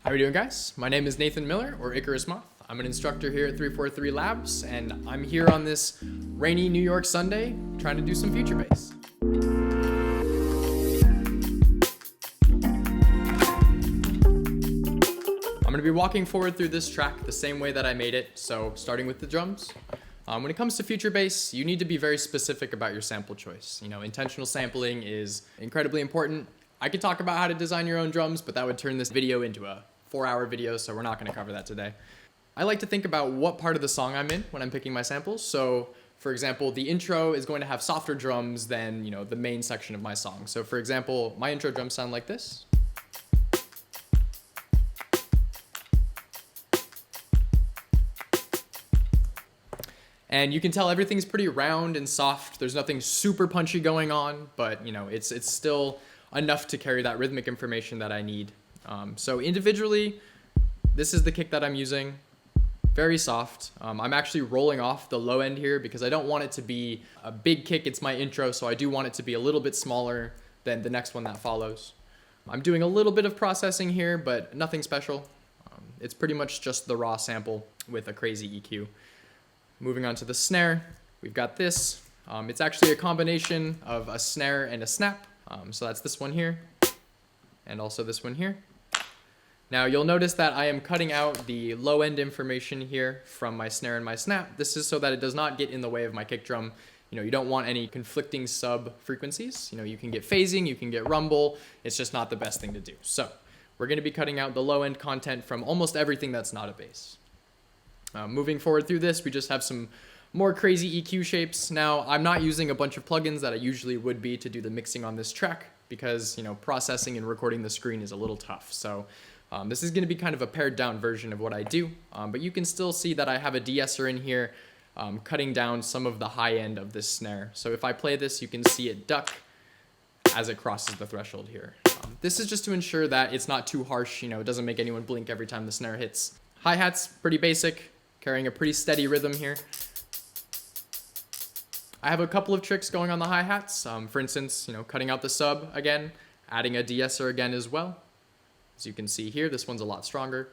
How are we doing, guys? My name is Nathan Miller, or Icarus Moth. I'm an instructor here at 343 Labs, and I'm here on this rainy New York Sunday trying to do some future bass. I'm going to be walking forward through this track the same way that I made it, so starting with the drums. When it comes to future bass, you need to be very specific about your sample choice. Intentional sampling is incredibly important. I could talk about how to design your own drums, but that would turn this video into a 4-hour video, so we're not going to cover that today. I like to think about what part of the song I'm in when I'm picking my samples. So, for example, the intro is going to have softer drums than, the main section of my song. So, for example, my intro drums sound like this. And you can tell everything's pretty round and soft. There's nothing super punchy going on, but it's still enough to carry that rhythmic information that I need. So individually, this is the kick that I'm using. Very soft. I'm actually rolling off the low end here because I don't want it to be a big kick. It's my intro, so I do want it to be a little bit smaller than the next one that follows. I'm doing a little bit of processing here, but nothing special. It's pretty much just the raw sample with a crazy EQ. Moving on to the snare, we've got this. It's actually a combination of a snare and a snap. So that's this one here, and also this one here. Now you'll notice that I am cutting out the low end information here from my snare and my snap. This is so that it does not get in the way of my kick drum. You don't want any conflicting sub frequencies. You can get phasing, you can get rumble. It's just not the best thing to do. So we're going to be cutting out the low end content from almost everything that's not a bass. Moving forward through this, we just have some more crazy EQ shapes. Now, I'm not using a bunch of plugins that I usually would be to do the mixing on this track because, processing and recording the screen is a little tough. So this is going to be kind of a pared down version of what I do, but you can still see that I have a de-esser in here cutting down some of the high end of this snare. So if I play this, you can see it duck as it crosses the threshold here. This is just to ensure that it's not too harsh, it doesn't make anyone blink every time the snare hits. Hi-hats, pretty basic, carrying a pretty steady rhythm here. I have a couple of tricks going on the hi-hats. For instance, cutting out the sub again, adding a de-esser again as well. As you can see here, this one's a lot stronger.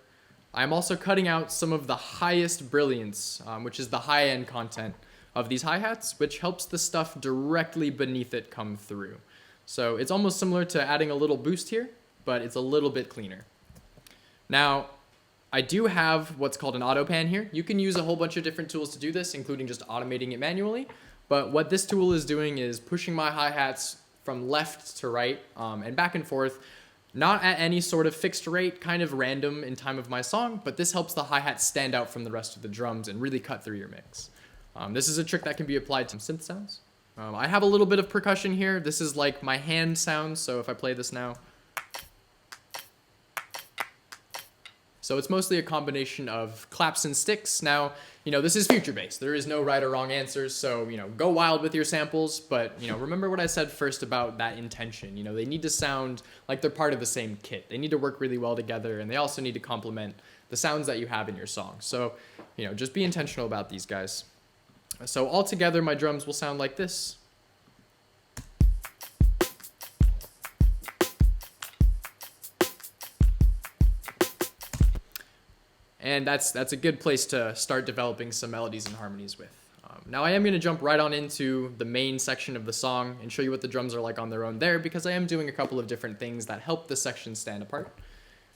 I'm also cutting out some of the highest brilliance, which is the high-end content of these hi-hats, which helps the stuff directly beneath it come through. So it's almost similar to adding a little boost here, but it's a little bit cleaner. Now, I do have what's called an auto pan here. You can use a whole bunch of different tools to do this, including just automating it manually. But what this tool is doing is pushing my hi-hats from left to right and back and forth, not at any sort of fixed rate, kind of random in time of my song, but this helps the hi-hat stand out from the rest of the drums and really cut through your mix. This is a trick that can be applied to synth sounds. I have a little bit of percussion here. This is like my hand sounds, so if I play this now. So it's mostly a combination of claps and sticks. Now, this is future bass. There is no right or wrong answers, so, go wild with your samples, but, remember what I said first about that intention. They need to sound like they're part of the same kit. They need to work really well together, and they also need to complement the sounds that you have in your song. So, just be intentional about these guys. So all together, my drums will sound like this. And that's a good place to start developing some melodies and harmonies with. Now I am going to jump right on into the main section of the song and show you what the drums are like on their own there, because I am doing a couple of different things that help the section stand apart.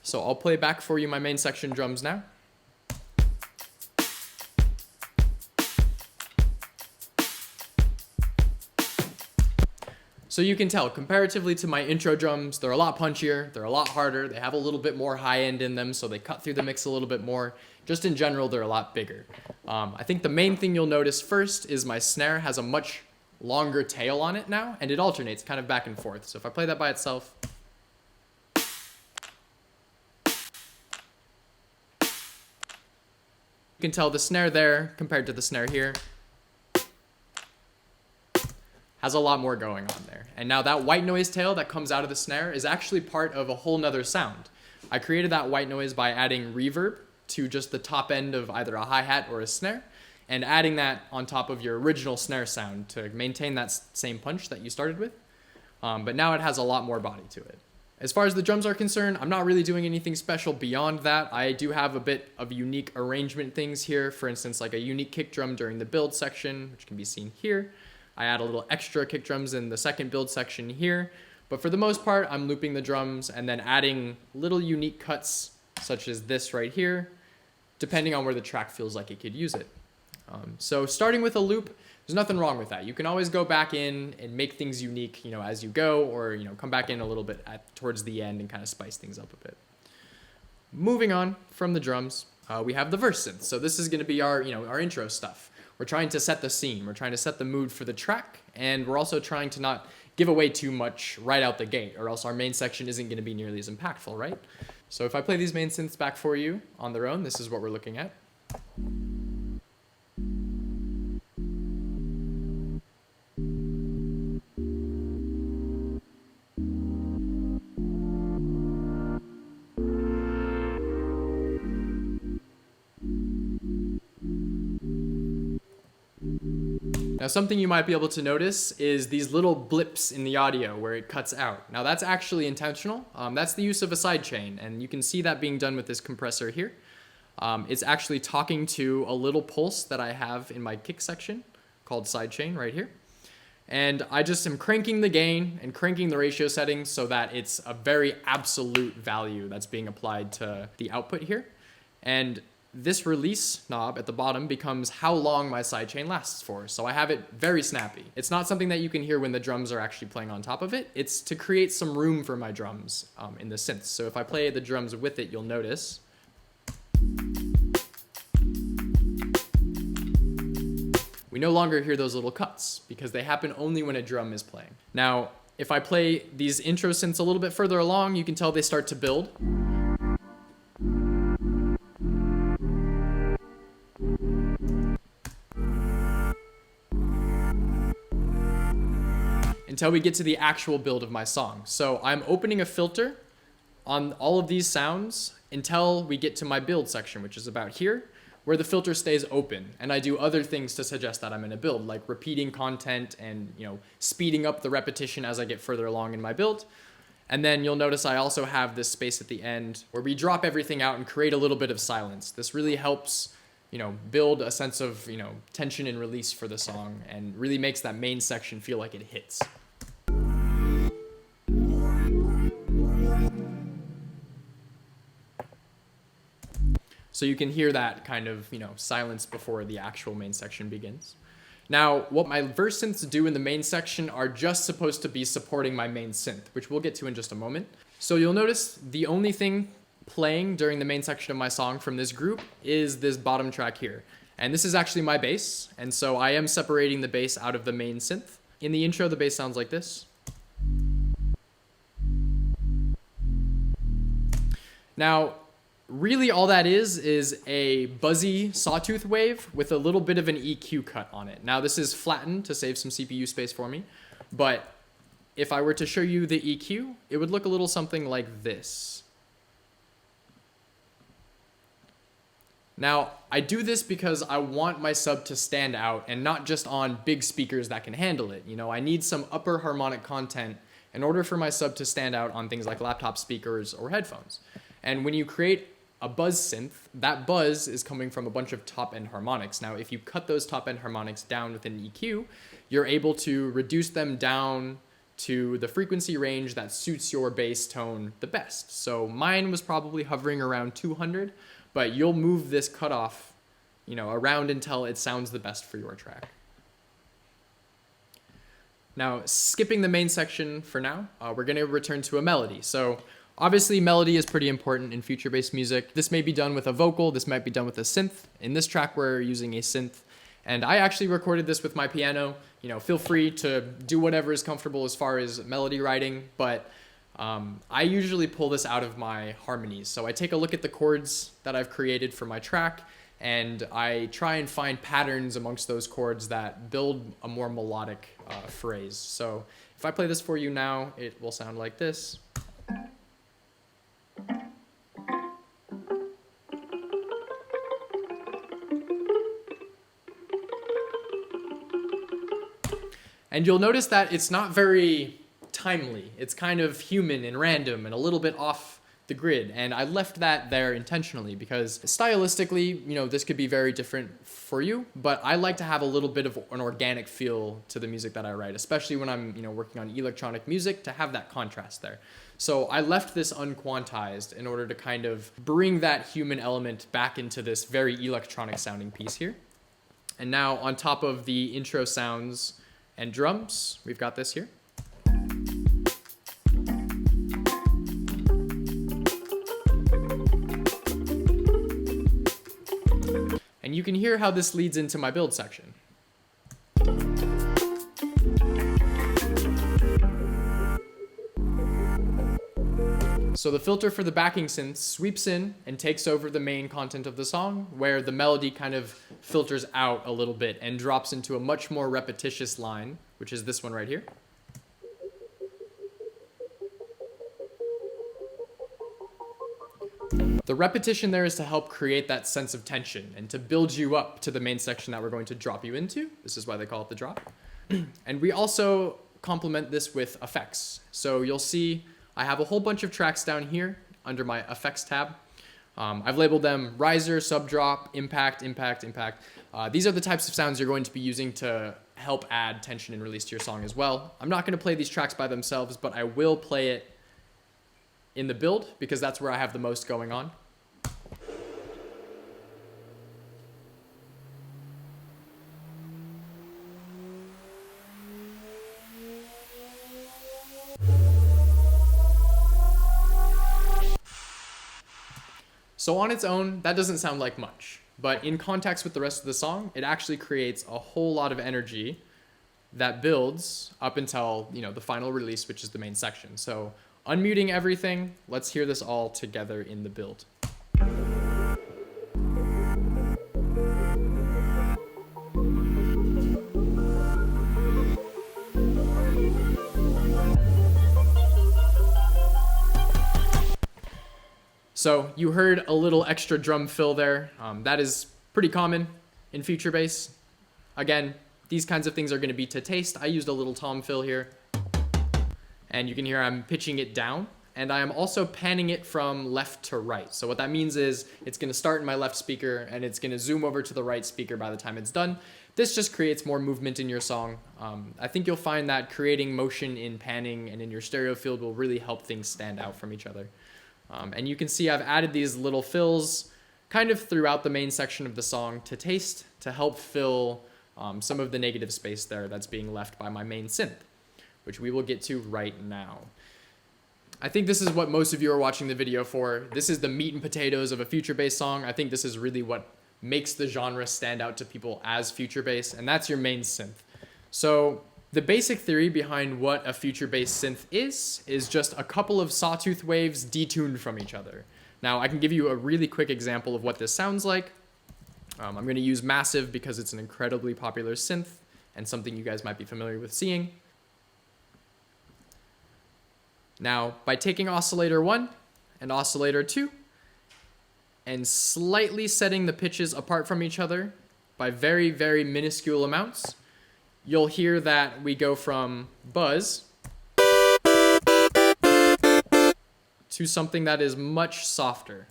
So I'll play back for you my main section drums now. So you can tell, comparatively to my intro drums, they're a lot punchier, they're a lot harder, they have a little bit more high end in them, so they cut through the mix a little bit more. Just in general, they're a lot bigger. I think the main thing you'll notice first is my snare has a much longer tail on it now, and it alternates kind of back and forth. So if I play that by itself, you can tell the snare there compared to the snare here has a lot more going on there. And now that white noise tail that comes out of the snare is actually part of a whole nother sound. I created that white noise by adding reverb to just the top end of either a hi-hat or a snare, and adding that on top of your original snare sound to maintain that same punch that you started with. But now it has a lot more body to it. As far as the drums are concerned, I'm not really doing anything special beyond that. I do have a bit of unique arrangement things here. For instance, like a unique kick drum during the build section, which can be seen here. I add a little extra kick drums in the second build section here. But for the most part, I'm looping the drums and then adding little unique cuts such as this right here, depending on where the track feels like it could use it. So starting with a loop, there's nothing wrong with that. You can always go back in and make things unique, as you go, or, come back in a little bit towards the end and kind of spice things up a bit. Moving on from the drums, we have the verse synth. So this is going to be our intro stuff. We're trying to set the scene. We're trying to set the mood for the track, and we're also trying to not give away too much right out the gate, or else our main section isn't going to be nearly as impactful, right? So if I play these main synths back for you on their own, this is what we're looking at. Now, something you might be able to notice is these little blips in the audio where it cuts out. Now, that's actually intentional. That's the use of a sidechain, and you can see that being done with this compressor here. It's actually talking to a little pulse that I have in my kick section called sidechain right here. And I just am cranking the gain and cranking the ratio settings so that it's a very absolute value that's being applied to the output here. And this release knob at the bottom becomes how long my sidechain lasts for. So I have it very snappy. It's not something that you can hear when the drums are actually playing on top of it. It's to create some room for my drums in the synth. So if I play the drums with it, you'll notice we no longer hear those little cuts because they happen only when a drum is playing. Now, if I play these intro synths a little bit further along, you can tell they start to build. Until we get to the actual build of my song. So I'm opening a filter on all of these sounds until we get to my build section, which is about here, where the filter stays open. And I do other things to suggest that I'm in a build, like repeating content and speeding up the repetition as I get further along in my build. And then you'll notice I also have this space at the end where we drop everything out and create a little bit of silence. This really helps build a sense of tension and release for the song, and really makes that main section feel like it hits. So you can hear that kind of, silence before the actual main section begins. Now, what my verse synths do in the main section are just supposed to be supporting my main synth, which we'll get to in just a moment. So you'll notice the only thing playing during the main section of my song from this group is this bottom track here. And this is actually my bass, and so I am separating the bass out of the main synth. In the intro, the bass sounds like this. Now, really all that is a buzzy sawtooth wave with a little bit of an EQ cut on it. Now this is flattened to save some CPU space for me, but if I were to show you the EQ, it would look a little something like this. Now, I do this because I want my sub to stand out and not just on big speakers that can handle it. I need some upper harmonic content in order for my sub to stand out on things like laptop speakers or headphones. And when you create a buzz synth, that buzz is coming from a bunch of top-end harmonics. Now, if you cut those top-end harmonics down with an EQ, you're able to reduce them down to the frequency range that suits your bass tone the best. So mine was probably hovering around 200, but you'll move this cutoff, around until it sounds the best for your track. Now, skipping the main section for now, we're going to return to a melody. So obviously, melody is pretty important in future-based music. This may be done with a vocal, this might be done with a synth. In this track, we're using a synth. And I actually recorded this with my piano. Feel free to do whatever is comfortable as far as melody writing, but I usually pull this out of my harmonies. So I take a look at the chords that I've created for my track, and I try and find patterns amongst those chords that build a more melodic phrase. So if I play this for you now, it will sound like this. And you'll notice that it's not very timely. It's kind of human and random and a little bit off the grid, and I left that there intentionally because stylistically, you know, this could be very different for you, but I like to have a little bit of an organic feel to the music that I write, especially when I'm, you know, working on electronic music, to have that contrast there. So I left this unquantized in order to kind of bring that human element back into this very electronic sounding piece here. And now on top of the intro sounds and drums, we've got this here. And you can hear how this leads into my build section. So the filter for the backing synth sweeps in and takes over the main content of the song, where the melody kind of filters out a little bit and drops into a much more repetitious line, which is this one right here. The repetition there is to help create that sense of tension and to build you up to the main section that we're going to drop you into. This is why they call it the drop. And we also complement this with effects. So you'll see I have a whole bunch of tracks down here under my effects tab. I've labeled them riser, subdrop, impact, impact, impact. These are the types of sounds you're going to be using to help add tension and release to your song as well. I'm not going to play these tracks by themselves, but I will play it in the build because that's where I have the most going on. So on its own, that doesn't sound like much, but in context with the rest of the song, it actually creates a whole lot of energy that builds up until, you know, the final release, which is the main section. So unmuting everything, let's hear this all together in the build. So you heard a little extra drum fill there. That is pretty common in future bass. Again, these kinds of things are going to be to taste. I used a little tom fill here. And you can hear I'm pitching it down. And I am also panning it from left to right. So what that means is it's going to start in my left speaker and it's going to zoom over to the right speaker by the time it's done. This just creates more movement in your song. I think you'll find that creating motion in panning and in your stereo field will really help things stand out from each other. And you can see I've added these little fills kind of throughout the main section of the song to taste, to help fill some of the negative space there that's being left by my main synth, which we will get to right now. I think this is what most of you are watching the video for. This is the meat and potatoes of a future bass song. I think this is really what makes the genre stand out to people as future bass, and that's your main synth. So the basic theory behind what a future bass synth is just a couple of sawtooth waves detuned from each other. Now I can give you a really quick example of what this sounds like. I'm going to use Massive because it's an incredibly popular synth and something you guys might be familiar with seeing. Now, by taking oscillator 1 and oscillator 2 and slightly setting the pitches apart from each other by very, very minuscule amounts, you'll hear that we go from buzz to something that is much softer.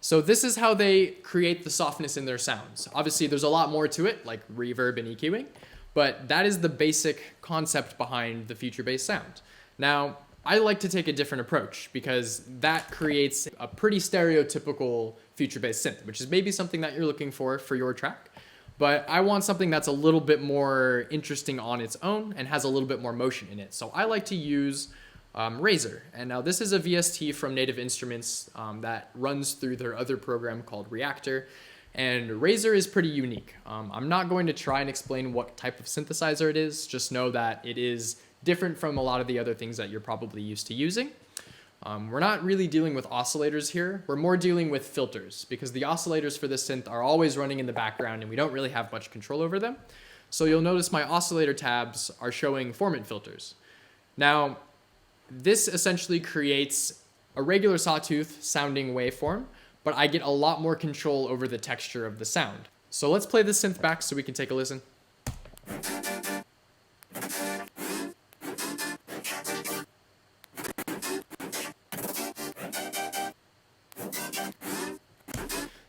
So this is how they create the softness in their sounds. Obviously, there's a lot more to it, like reverb and EQing, but that is the basic concept behind the future bass sound. Now, I like to take a different approach because that creates a pretty stereotypical future bass synth, which is maybe something that you're looking for your track. But I want something that's a little bit more interesting on its own and has a little bit more motion in it. So I like to use Razor. And now this is a VST from Native Instruments that runs through their other program called Reactor. And Razor is pretty unique. I'm not going to try and explain what type of synthesizer it is. Just know that it is different from a lot of the other things that you're probably used to using. We're not really dealing with oscillators here. We're more dealing with filters because the oscillators for this synth are always running in the background and we don't really have much control over them. So you'll notice my oscillator tabs are showing formant filters. Now, this essentially creates a regular sawtooth sounding waveform, but I get a lot more control over the texture of the sound. So let's play this synth back so we can take a listen.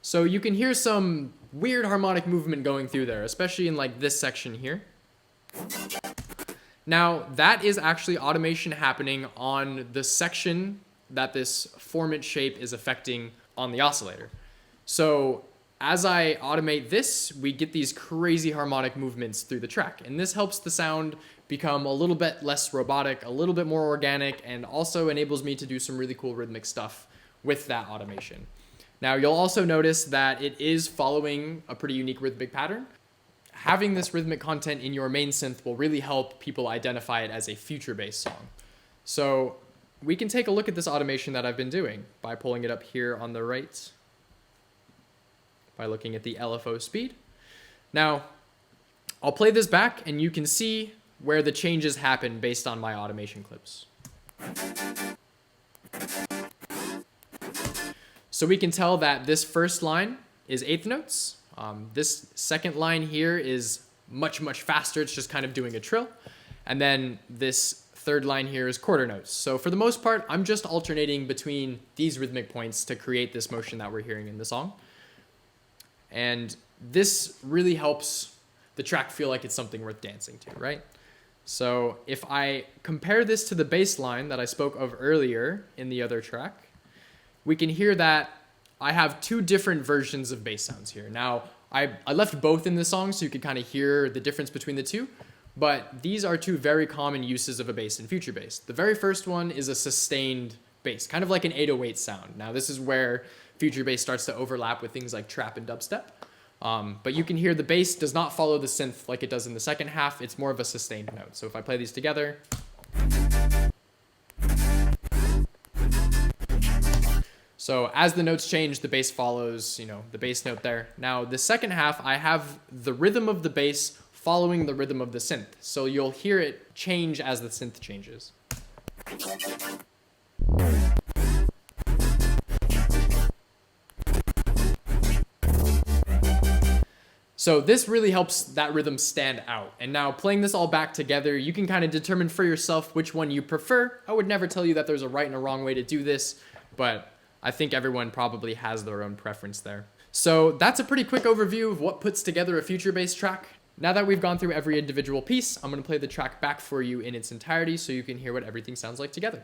So you can hear some weird harmonic movement going through there, especially in like this section here. Now that is actually automation happening on the section that this formant shape is affecting on the oscillator. So as I automate this, we get these crazy harmonic movements through the track. And this helps the sound become a little bit less robotic, a little bit more organic, and also enables me to do some really cool rhythmic stuff with that automation. Now you'll also notice that it is following a pretty unique rhythmic pattern. Having this rhythmic content in your main synth will really help people identify it as a future bass song. So we can take a look at this automation that I've been doing by pulling it up here on the right, by looking at the LFO speed. Now, I'll play this back and you can see where the changes happen based on my automation clips. So we can tell that this first line is eighth notes. This second line here is much, much faster. It's just kind of doing a trill. And then this third line here is quarter notes. So for the most part, I'm just alternating between these rhythmic points to create this motion that we're hearing in the song. And this really helps the track feel like it's something worth dancing to, right? So if I compare this to the bass line that I spoke of earlier in the other track, we can hear that I have two different versions of bass sounds here. Now, I left both in the song so you could kind of hear the difference between the two, but these are two very common uses of a bass in future bass. The very first one is a sustained bass, kind of like an 808 sound. Now, this is where future bass starts to overlap with things like trap and dubstep. But you can hear the bass does not follow the synth like it does in the second half. It's more of a sustained note. So if I play these together. So as the notes change, the bass follows, the bass note there. Now the second half, I have the rhythm of the bass following the rhythm of the synth. So you'll hear it change as the synth changes. So this really helps that rhythm stand out. And now playing this all back together, you can kind of determine for yourself which one you prefer. I would never tell you that there's a right and a wrong way to do this, but I think everyone probably has their own preference there. So that's a pretty quick overview of what puts together a future bass track. Now that we've gone through every individual piece, I'm going to play the track back for you in its entirety so you can hear what everything sounds like together.